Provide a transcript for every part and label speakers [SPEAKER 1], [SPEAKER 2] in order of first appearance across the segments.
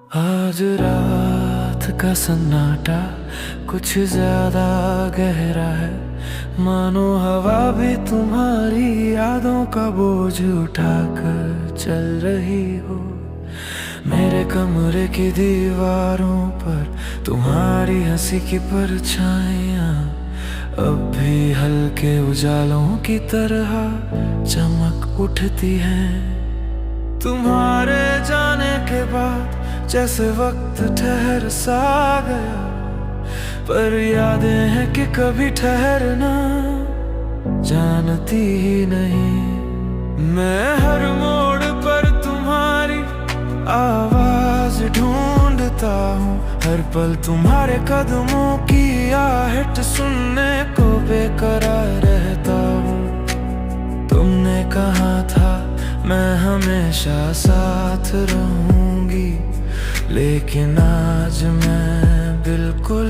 [SPEAKER 1] आज रात का सन्नाटा कुछ ज्यादा गहरा है, मानो हवा भी तुम्हारी यादों का बोझ उठाकर चल रही हो। मेरे कमरे की दीवारों पर तुम्हारी हंसी की परछाइयाँ अब भी हल्के उजालों की तरह चमक उठती हैं। तुम्हारे जाने के बाद जैसे वक्त ठहर सा गया, पर यादें हैं कि कभी ठहरना जानती ही नहीं। मैं हर मोड़ पर तुम्हारी आवाज ढूंढता हूँ, हर पल तुम्हारे कदमों की आहट सुनने को बेकरार रहता हूँ। तुमने कहा था मैं हमेशा साथ रहूंगी, लेकिन आज मैं बिल्कुल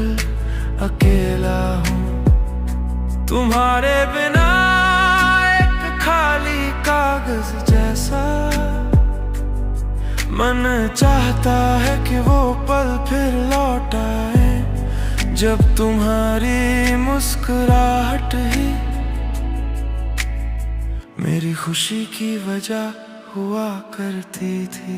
[SPEAKER 1] अकेला हूँ। तुम्हारे बिना एक खाली कागज जैसा मन चाहता है कि वो पल फिर लौट आए, जब तुम्हारी मुस्कुराहट ही मेरी खुशी की वजह हुआ करती थी।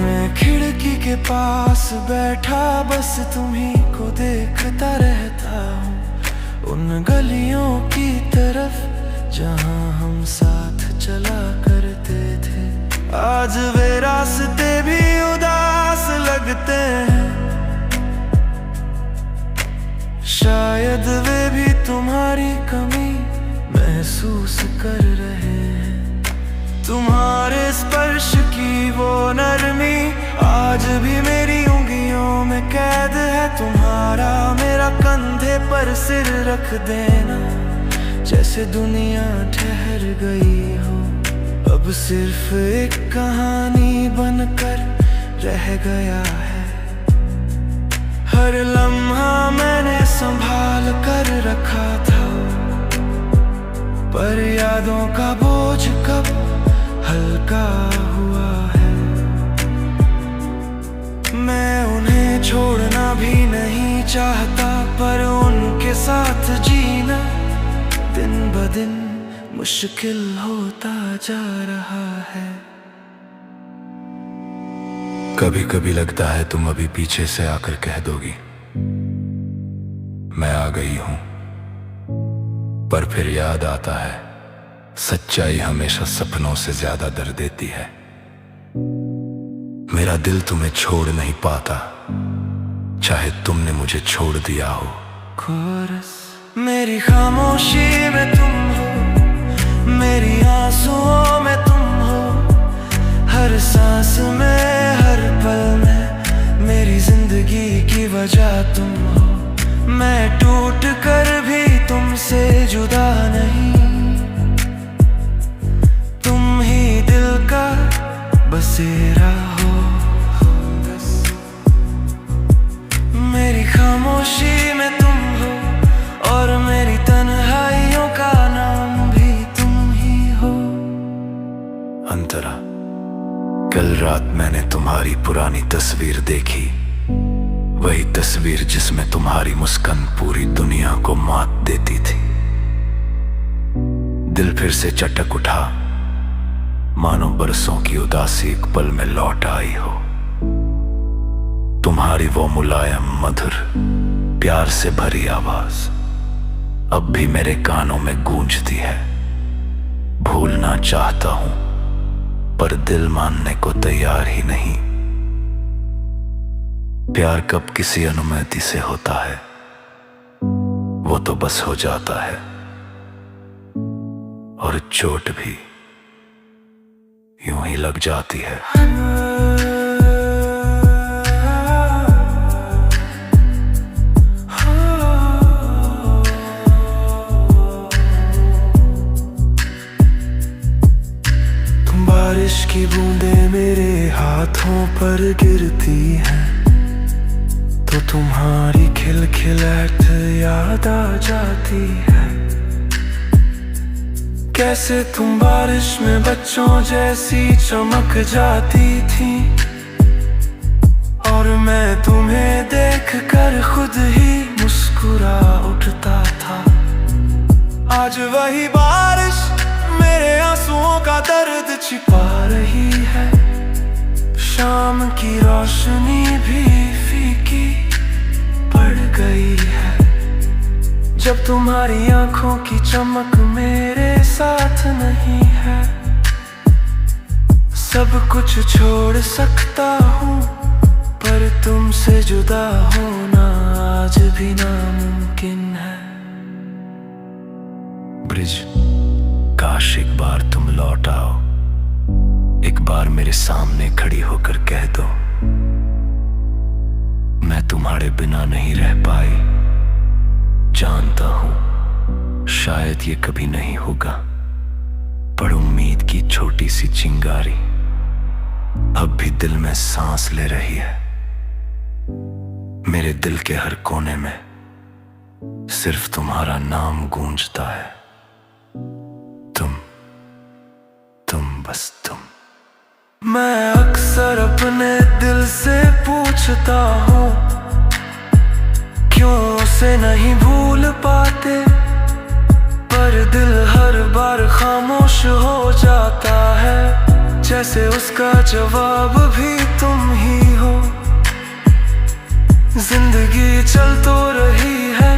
[SPEAKER 1] मैं खिड़की के पास बैठा बस तुम्ही को देखता रहता हूँ, उन गलियों की तरफ जहाँ हम साथ चला करते थे। आज वे रास्ते भी उदास लगते हैं, शायद वे भी तुम्हारी कमी महसूस कर रहे हैं। तुम्हारे स्पर्श की वो नरमी आज भी मेरी उंगलियों में कैद है। तुम्हारा मेरा कंधे पर सिर रख देना जैसे दुनिया ठहर गई हो, अब सिर्फ एक कहानी बनकर रह गया है। हर लम्हा मैंने संभाल कर रखा था, पर यादों का बोझ कब हल्का हुआ है। मैं उन्हें छोड़ना भी नहीं चाहता, पर उनके साथ जीना दिन ब दिन मुश्किल होता जा रहा है।
[SPEAKER 2] कभी कभी लगता है तुम अभी पीछे से आकर कह दोगी मैं आ गई हूं, पर फिर याद आता है सच्चाई हमेशा सपनों से ज्यादा दर्द देती है। मेरा दिल तुम्हें छोड़ नहीं पाता, चाहे तुमने मुझे छोड़ दिया हो।
[SPEAKER 1] कोरस मेरी खामोशी में तुम हो, मेरी आंसुओं में तुम हो, हर सांस में हर पल में मेरी जिंदगी की वजह तुम हो। मैं टूट कर भी तुमसे जुदा नहीं, तुम ही दिल का बसेरा हो। मेरी खामोशी में तुम हो और मेरी तन्हाइयों का नाम भी तुम ही हो।
[SPEAKER 2] अंतरा, कल रात मैंने तुम्हारी पुरानी तस्वीर देखी, वही तस्वीर जिसमें तुम्हारी मुस्कान पूरी दुनिया को मात देती थी। दिल फिर से चटक उठा, मानो बरसों की उदासी एक पल में लौट आई हो। तुम्हारी वो मुलायम मधुर प्यार से भरी आवाज अब भी मेरे कानों में गूंजती है। भूलना चाहता हूं, पर दिल मानने को तैयार ही नहीं। प्यार कब किसी अनुमति से होता है, वो तो बस हो जाता है, और चोट भी यूं ही लग जाती है।
[SPEAKER 1] बारिश की बूंदें मेरे हाथों पर पर गिरती है तो तुम्हारी खिलखिलाहट याद आ जाती है। कैसे तुम बारिश में बच्चों जैसी चमक जाती थी और मैं तुम्हें देखकर खुद ही मुस्कुरा उठता था। आज वही बारिश मेरे आंसुओं का दर्द छिपा रही है। शाम की रोशनी भी फीकी पड़ गई है जब तुम्हारी आंखों की चमक मेरे साथ नहीं है। सब कुछ छोड़ सकता हूँ पर तुमसे जुदा होना आज भी नामुमकिन है।
[SPEAKER 2] ब्रिज, काश एक बार तुम लौट आओ, एक बार मेरे सामने खड़ी होकर कह दो मैं तुम्हारे बिना नहीं रह पाई। जानता हूं शायद ये कभी नहीं होगा, पर उम्मीद की छोटी सी चिंगारी अब भी दिल में सांस ले रही है। मेरे दिल के हर कोने में सिर्फ तुम्हारा नाम गूंजता है। तुम बस तुम।
[SPEAKER 1] मैं अक्सर अपने दिल से पूछता हूँ क्यों उसे नहीं भूल पाते, पर दिल हर बार खामोश हो जाता है जैसे उसका जवाब भी तुम ही हो। जिंदगी चल तो रही है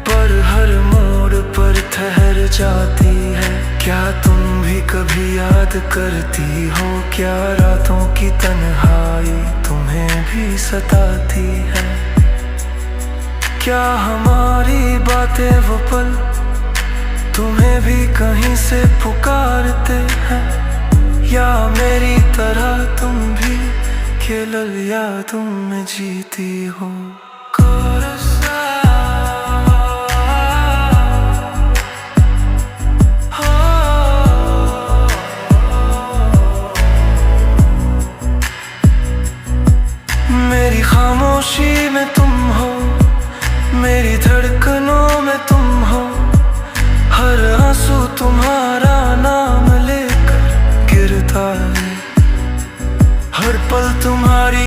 [SPEAKER 1] पर हर मोड़ पर ठहर जाती है। क्या तुम भी कभी याद करती हो, क्या रातों की तन्हाई तुम्हें भी सताती है? क्या हमारी बातें वो पल तुम्हें भी कहीं से पुकारते हैं, या मेरी तरह तुम भी केवल यादों में जीती हो? मेरी खामोशी में तुम हो, मेरी धड़कनों में तुम हो, हर आंसू तुम्हारा नाम लेकर गिरता है, हर पल तुम्हारी